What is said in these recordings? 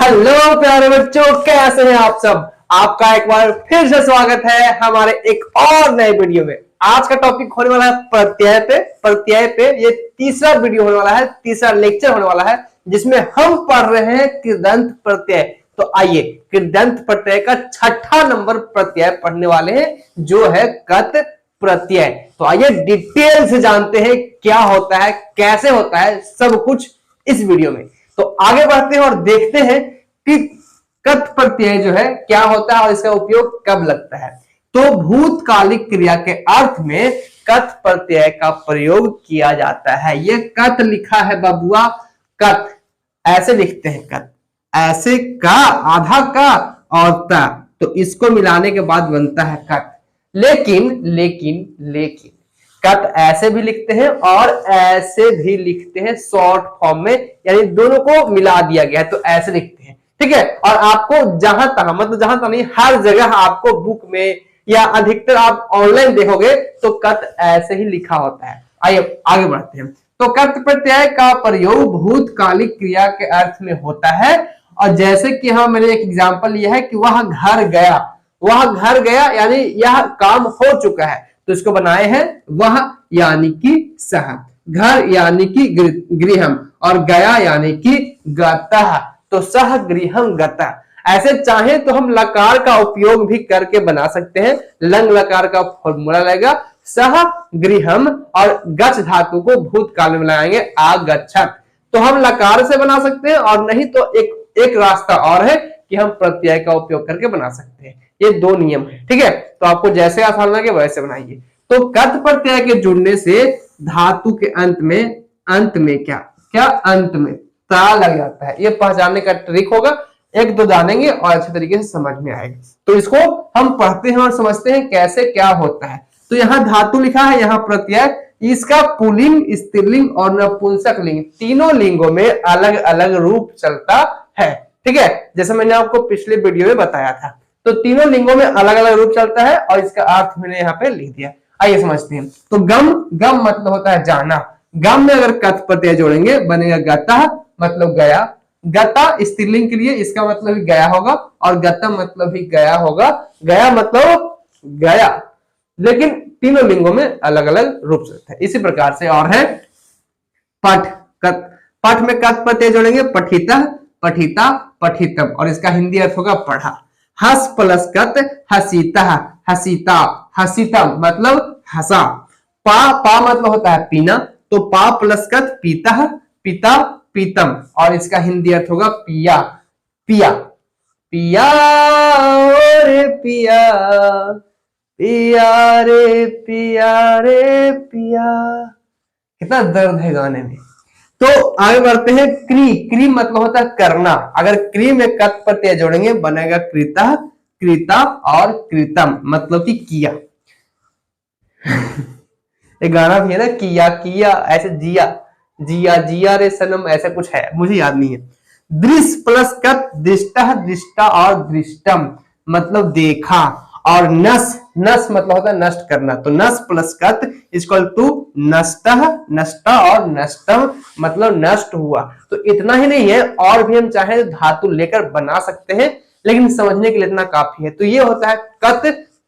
Hello प्यारे बच्चों, कैसे हैं आप सब। आपका एक बार फिर से स्वागत है हमारे एक और नए वीडियो में। आज का टॉपिक होने वाला है प्रत्यय पे ये तीसरा वीडियो होने वाला है, तीसरा लेक्चर होने वाला है, जिसमें हम पढ़ रहे हैं कृदंत प्रत्यय। तो आइए कृदंत प्रत्यय का छठा नंबर प्रत्यय पढ़ने वाले हैं, जो है कत प्रत्यय। तो आइए डिटेल से जानते हैं क्या होता है, कैसे होता है, सब कुछ इस वीडियो में। तो आगे बढ़ते हैं और देखते हैं कि कत प्रत्यय जो है क्या होता है और इसका उपयोग कब लगता है। तो भूतकालिक क्रिया के अर्थ में कत प्रत्यय का प्रयोग किया जाता है। ये कत लिखा है बबुआ, कत ऐसे लिखते हैं, कत ऐसे का आधा का और ता, तो इसको मिलाने के बाद बनता है कत। लेकिन लेकिन लेकिन कत ऐसे भी लिखते हैं और ऐसे भी लिखते हैं शॉर्ट फॉर्म में, यानी दोनों को मिला दिया गया है, तो ऐसे लिखते हैं, ठीक है। और आपको जहां तक मतलब जहां तक नहीं, हर जगह आपको बुक में या अधिकतर आप ऑनलाइन देखोगे तो कत ऐसे ही लिखा होता है। आइए आगे बढ़ते हैं। तो कत प्रत्यय का प्रयोग भूतकालिक क्रिया के अर्थ में होता है। और जैसे कि हाँ मैंने एक एग्जाम्पल लिया है कि वह घर गया, वह घर गया यानी यह काम हो चुका है, तो इसको बनाए हैं वह यानी कि सह, घर यानी कि गृहम और गया यानी कि गतः, तो सह गृहम गतः। ऐसे चाहे तो हम लकार का उपयोग भी करके बना सकते हैं। लंग लकार का फॉर्मूला लगेगा सह गृहम और गच्छ धातु को भूतकाल में लगाएंगे आगच्छत, तो हम लकार से बना सकते हैं। और नहीं तो एक रास्ता और है कि हम प्रत्यय का उपयोग करके बना सकते हैं। ये दो नियम है, ठीक है। तो आपको जैसे आसान लगे वैसे बनाइए। तो कत प्रत्यय के जुड़ने से धातु के अंत में क्या अंत में ता लग जाता है। ये पहचानने का ट्रिक होगा, एक दो जानेंगे और अच्छे तरीके से समझ में आएगा। तो इसको हम पढ़ते हैं और समझते हैं कैसे क्या होता है। तो यहाँ धातु लिखा है, यहाँ प्रत्यय, इसका पुल्लिंग, स्त्रीलिंग और नपुंसक लिंग तीनों लिंगों में अलग अलग रूप चलता है, ठीक है। जैसे मैंने आपको पिछले वीडियो में बताया था, तो तीनों लिंगों में अलग अलग रूप चलता है और इसका अर्थ मैंने यहाँ पे लिख दिया। आइए समझते हैं। तो गम मतलब होता है जाना। गम में अगर कत प्रत्यय जोड़ेंगे बनेगा गतः, मतलब गया। गता स्त्रीलिंग के लिए इसका मतलब ही गया होगा और गतम मतलब ही गया होगा। गया मतलब गया, लेकिन तीनों लिंगों में अलग अलग रूप चलता है। इसी प्रकार से और है पठ, पठ में कत प्रत्यय जोड़ेंगे पठितः, पठिता, पठितम और इसका हिंदी अर्थ होगा पढ़ा। हस प्लस कत हसीता, हसीता, हसीतम मतलब हंसा। पा मतलब होता है पीना, तो पा प्लस कत पीता, पिता, पीतम और इसका हिंदी अर्थ होगा पिया, पिया, पिया रे पिया, पिया रे पिया रे पिया। कितना दर्द है गाने में। तो आगे बढ़ते हैं। क्री मतलब होता है करना। अगर क्री में कत प्रत्यय जोड़ेंगे बनेगा कृता, कृता और कृतम मतलब कि किया। एक गाना भी है ना, किया किया, ऐसे जिया, जिया जिया रे सनम, ऐसा कुछ है, मुझे याद नहीं है। दृश्य प्लस कत दृष्टा, दृष्टा और दृष्टम मतलब देखा। और नस मतलब होता है नष्ट करना, तो नस प्लस कत इक्वल टू नष्टः, नष्टा और नष्टम मतलब नष्ट हुआ। तो इतना ही नहीं है, और भी हम चाहे धातु लेकर बना सकते हैं, लेकिन समझने के लिए इतना काफी है। तो ये होता है कत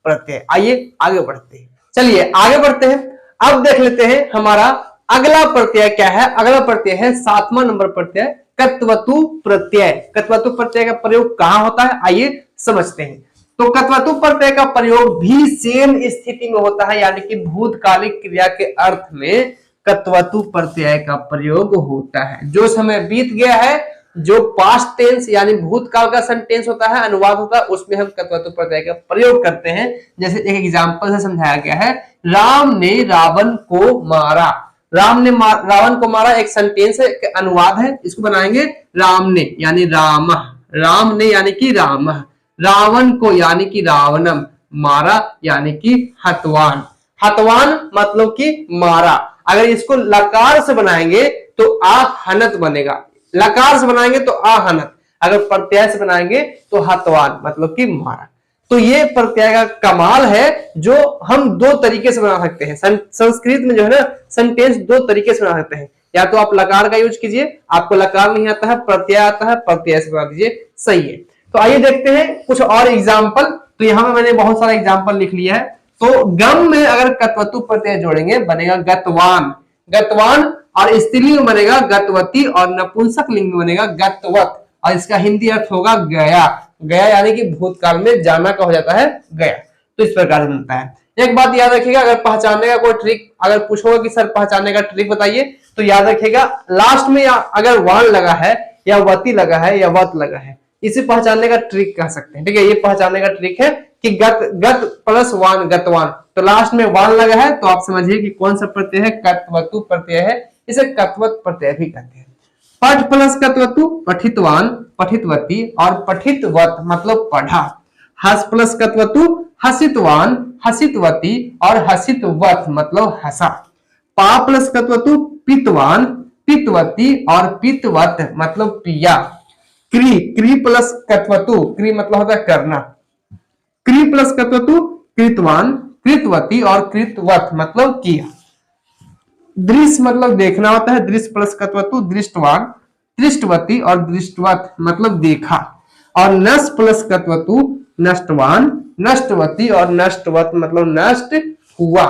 प्रत्यय। आइए आगे बढ़ते हैं, चलिए आगे बढ़ते हैं। अब देख लेते हैं हमारा अगला प्रत्यय क्या है। अगला प्रत्यय है 7वां नंबर प्रत्यय कत्वतु प्रत्यय। कत्वतु प्रत्यय का प्रयोग कहां होता है, आइए समझते हैं। तो कत्वतु प्रत्यय का प्रयोग भी सेम स्थिति में होता है, यानी कि भूतकालिक क्रिया के अर्थ में कत्वतु प्रत्यय का प्रयोग होता है। जो समय बीत गया है, जो पास्ट टेंस यानी भूतकाल का सेंटेंस होता है, अनुवाद होता है, उसमें हम कत्वतु प्रत्यय का प्रयोग करते हैं। जैसे एक एग्जांपल से समझाया गया है, राम ने रावण को मारा। राम ने रावण को मारा एक सेंटेंस है, अनुवाद है, इसको बनाएंगे राम ने यानी राम, राम ने यानी कि राम, रावण को यानी कि रावणम, मारा यानी कि हतवान, हतवान मतलब कि मारा। अगर इसको लकार से बनाएंगे तो आहनत बनेगा, लकार से बनाएंगे तो आहनत, अगर प्रत्यय से बनाएंगे तो हतवान मतलब कि मारा। तो ये प्रत्यय का कमाल है, जो हम दो तरीके से बना सकते हैं। संस्कृत में जो है ना सेंटेंस दो तरीके से बना सकते हैं। या तो आप लकार का यूज कीजिए, आपको लकार नहीं आता है, प्रत्यय आता है, प्रत्यय से बना दीजिए, सही है। तो आइए देखते हैं कुछ और एग्जाम्पल। तो यहाँ पे मैंने बहुत सारा एग्जाम्पल लिख लिया है। तो गम में अगर कत्वतु प्रत्यय जोड़ेंगे बनेगा गतवान, गतवान, और स्त्रीलिंग में बनेगा गतवती, और नपुंसक लिंग में बनेगा गतवत, और इसका हिंदी अर्थ होगा गया। गया यानी कि भूतकाल में जाना का हो जाता है गया। तो इस प्रकार से बनता है। एक बात याद रखिएगा, अगर पहचानने का कोई ट्रिक अगर पूछोगे कि सर पहचानने का ट्रिक बताइए, तो याद रखिएगा लास्ट में अगर वान लगा है या वती लगा है या वत लगा है, इसे पहचानने का ट्रिक कह सकते हैं। ठीक है, ये पहचानने का ट्रिक है कि गत गत प्लस वान गतवान, तो लास्ट में वान लगा है तो आप समझिए कि कौन सा प्रत्यय है, कत्वतु प्रत्यय है, इसे कत्वत प्रत्यय भी कहते हैं। पठ प्लस कत्वतु पठितवान, पठितवती, और पठितवत मतलब पढ़ा। हस प्लस कत्वतु हसितवान, हसितवती, और हसितवत मतलब हंसा। पा प्लस कत्वतु पितवान, पितवती, और पितवत मतलब पिया। क्री, क्री प्लस कत्वतु, क्री मतलब होता है करना, क्री प्लस कत्वतु कृतवान, कृतवती, और कृतवत मतलब किया। दृश्य मतलब देखना होता है, दृश्य प्लस कत्वतु दृष्टवान, दृष्टवती, और दृष्टवत मतलब देखा। और नष्ट प्लस कत्वतु नष्टवान, नष्टवती, और नष्टवत मतलब नष्ट हुआ।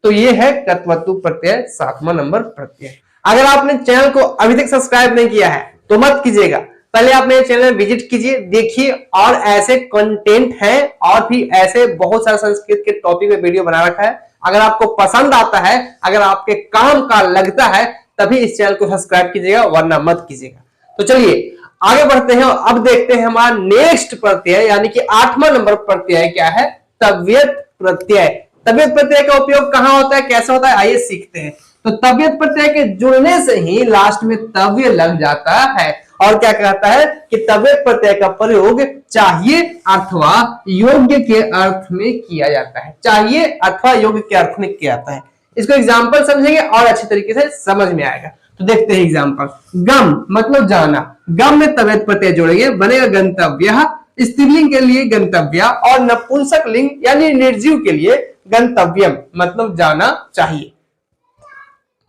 तो ये है कत्वतु प्रत्यय, 7वां नंबर प्रत्यय। अगर आपने चैनल को अभी तक सब्सक्राइब नहीं किया है तो मत कीजिएगा, पहले आप मेरे चैनल विजिट कीजिए, देखिए, और ऐसे कंटेंट है और भी ऐसे बहुत सारे संस्कृत के टॉपिक में वीडियो बना रखा है। अगर आपको पसंद आता है, अगर आपके काम का लगता है, तभी इस चैनल को सब्सक्राइब कीजिएगा, वरना मत कीजिएगा। तो चलिए आगे बढ़ते हैं, अब देखते हैं हमारा नेक्स्ट प्रत्यय, यानी कि 8वां नंबर प्रत्यय क्या है, तव्यत प्रत्यय। तव्यत प्रत्यय का उपयोग कहां होता है, कैसे होता है, आइए सीखते हैं। तो तव्यत प्रत्यय के जुड़ने से ही लास्ट में तव्य लग जाता है, और क्या कहता है कि तव्यत प्रत्यय का प्रयोग चाहिए अथवा योग्य के अर्थ में किया जाता है, चाहिए अथवा योग्य के अर्थ में किया जाता है। इसको एग्जाम्पल समझेंगे और अच्छे तरीके से समझ में आएगा। तो देखते हैं एग्जाम्पल। गम मतलब जाना, गम में तव्यत प्रत्यय जोड़ेंगे बनेगा गंतव्य, स्त्रीलिंग के लिए गंतव्य, और नपुंसक लिंग यानी निर्जीव के लिए गंतव्यम मतलब जाना चाहिए।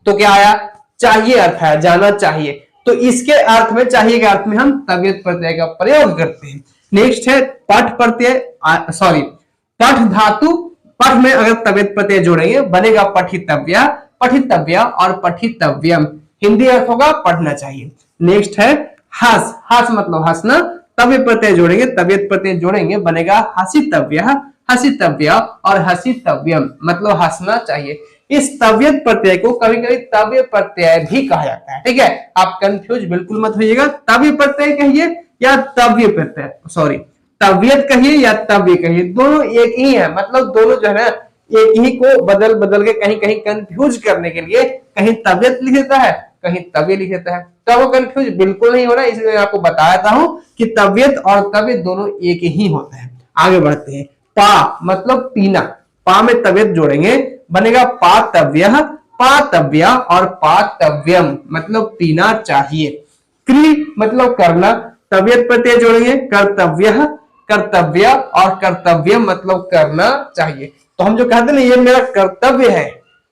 तो क्या आया, चाहिए अर्थ है, जाना चाहिए। तो इसके अर्थ में, चाहिए के अर्थ में हम तव्यत प्रत्यय का प्रयोग करते हैं। नेक्स्ट है पठ प्रत्यय, सॉरी पठ धातु, पठ में अगर तव्यत प्रत्यय जोड़ेंगे बनेगा पठितव्य, पठितव्य, और पठितव्यम, हिंदी अर्थ होगा पढ़ना चाहिए। नेक्स्ट है हस, हस मतलब हंसना, तव्य प्रत्यय जोड़ेंगे, तव्यत प्रत्यय जोड़ेंगे बनेगा हसितव्य, हसितव्य, और हसितव्यम मतलब हंसना चाहिए। इस तव्यत प्रत्यय को कभी कभी तव्य प्रत्यय भी कहा जाता है। ठीक है, आप कंफ्यूज बिल्कुल मत होइएगा, तव्य प्रत्यय कहिए या तव्य प्रत्यय, सॉरी तव्यत कहिए या तव्य कहिए, दोनों एक ही है। मतलब दोनों जो है ना एक ही को बदल बदल के कहीं कहीं कंफ्यूज करने के लिए कहीं तव्यत लिख देता है, कहीं तव्य लिख देता है। तो वो कंफ्यूज बिल्कुल नहीं होना, इसलिए मैं आपको बताता हूं कि तव्यत और तव्य दोनों एक ही होता है। आगे बढ़ते हैं। पा मतलब पीना, पा में तव्यत जोड़ेंगे बनेगा पातव्य, पातव्य, और पातव्यम मतलब पीना चाहिए। क्री मतलब करना, तव्यत प्रत्यय जोड़ेंगे कर्तव्य, कर्तव्य, और कर्तव्य मतलब करना चाहिए। तो हम जो कहते हैं ना ये मेरा कर्तव्य है,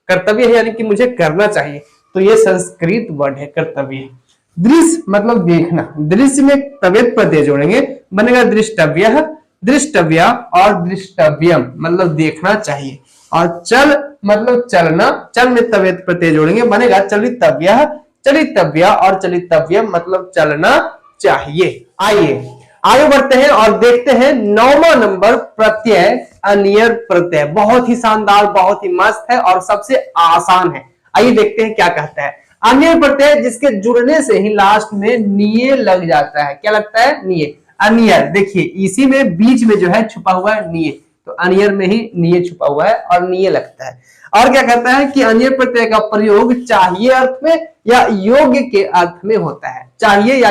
कर्तव्य है यानी कि मुझे करना चाहिए, तो ये संस्कृत वर्ड है कर्तव्य। दृश्य मतलब देखना, दृश्य में तव्यत प्रत्यय जोड़ेंगे बनेगा दृष्टव्य, दृष्टव्य, और दृष्टव्यम मतलब देखना चाहिए। और चल मतलब चलना, चल में तव्यत प्रत्यय जोड़ेंगे बनेगा चलितव्य, चलितव्य, और चलितव्यम मतलब चलना चाहिए। आइए आगे बढ़ते हैं और देखते हैं 9वां नंबर प्रत्यय अनियर प्रत्यय। बहुत ही शानदार, बहुत ही मस्त है और सबसे आसान है। आइए देखते हैं क्या कहता है। अनियर प्रत्यय जिसके जुड़ने से ही लास्ट में निये लग जाता है। क्या लगता है, निये, अनियर। देखिए इसी में बीच में जो है छुपा हुआ है निये, तो अनियर में ही निये छुपा हुआ है और निये लगता है। और क्या कहता है कि अनियर प्रत्यय का प्रयोग चाहिए अर्थ में या योग्य के अर्थ में होता है। चाहिए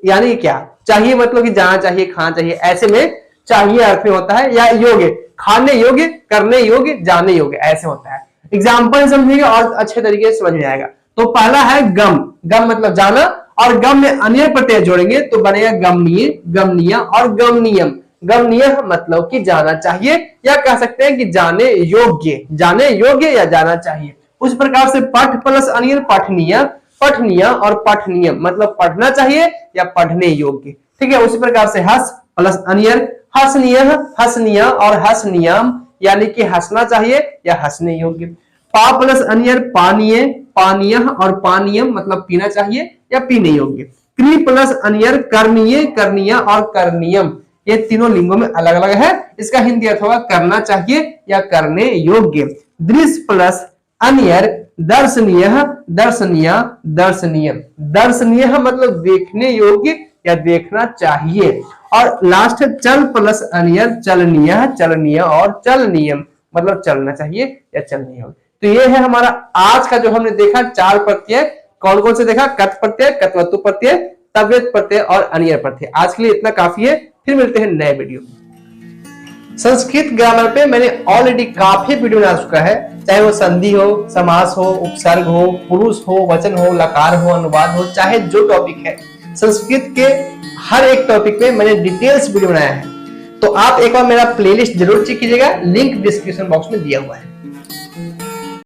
यानी क्या, चाहिए मतलब कि जाना चाहिए, खाना चाहिए, ऐसे में चाहिए अर्थ में होता है, या योग्य खाने योग्य, करने योग्य, जाने योग्य, ऐसे होता है। एग्जाम्पल समझिएगा और अच्छे तरीके से समझ में आएगा। तो पहला है गम, गम मतलब जाना, और गम में अन्य प्रत्यय जोड़ेंगे तो बनेगा गमनीय, गमनीय, और गमनीयम। गमनीय मतलब कि जाना चाहिए, या कह सकते हैं कि जाने योग्य, जाने योग्य या जाना चाहिए। उस प्रकार से पठ प्लस अनियर पठनीय, पठनीय और पठनीय मतलब पढ़ना चाहिए या पढ़ने योग्य। ठीक है, उसी प्रकार से हस प्लस अनियर हसनीय, हसनीय और हसनियम यानी कि हंसना चाहिए या हंसने योग्य। पा प्लस अनियर पानीय, पानीय और पानीयम मतलब पीना चाहिए या पीने योग्य। क्री प्लस अनियर करनीय, करनीय और करनियम ये तीनों लिंगों में अलग अलग है, इसका हिंदी अर्थ होगा करना चाहिए या करने योग्य। दृश्य प्लस अनियर दर्शनीय, दर्शनीय, दर्शनीय, दर्शनीय मतलब देखने योग्य या देखना चाहिए। और लास्ट चल प्लस अनियर चलनीय, चलनीय और चलनीयम मतलब चलना चाहिए या चलनीय। तो ये है हमारा आज का जो हमने देखा 4 प्रत्यय। कौन कौन से देखा? कत प्रत्यय, कत्वतु प्रत्यय, तव्यत प्रत्यय और अनियर प्रत्यय। आज के लिए इतना काफी है, फिर मिलते हैं नए वीडियो। संस्कृत ग्रामर पे मैंने ऑलरेडी काफी वीडियो बना चुका है, चाहे वो संधि हो, समास हो, उपसर्ग हो, पुरुष हो, वचन हो, लकार हो, अनुवाद हो, चाहे जो टॉपिक है संस्कृत के हर एक टॉपिक पे मैंने डिटेल्स वीडियो बनाया है। तो आप एक बार मेरा प्लेलिस्ट जरूर चेक कीजिएगा, लिंक डिस्क्रिप्शन बॉक्स में दिया हुआ है।